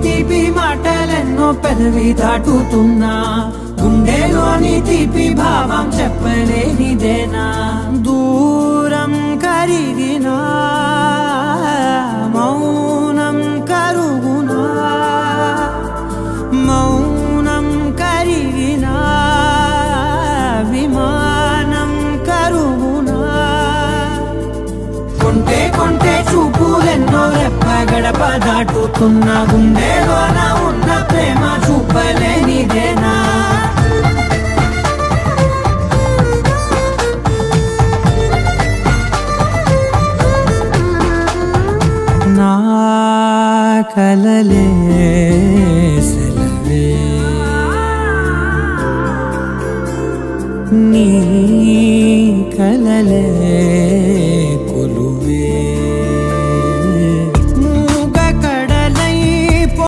తీపి మాటలెన్నో పెదవి దాటుతున్నా గుండెలోని తీపి భావం చెప్పలేనిదేనా దూరం కరిగినా మౌనం కరుగునా మౌనం కరిగినా విమానం కరుగునా కొంటే కొంటే చూపులెన్నో రెప్ప గడప దాటుతున్న గుండెలోన ఉన్న ప్రేమ చూపలేనిదేనా నా కలలే సెలవే నీ కలలే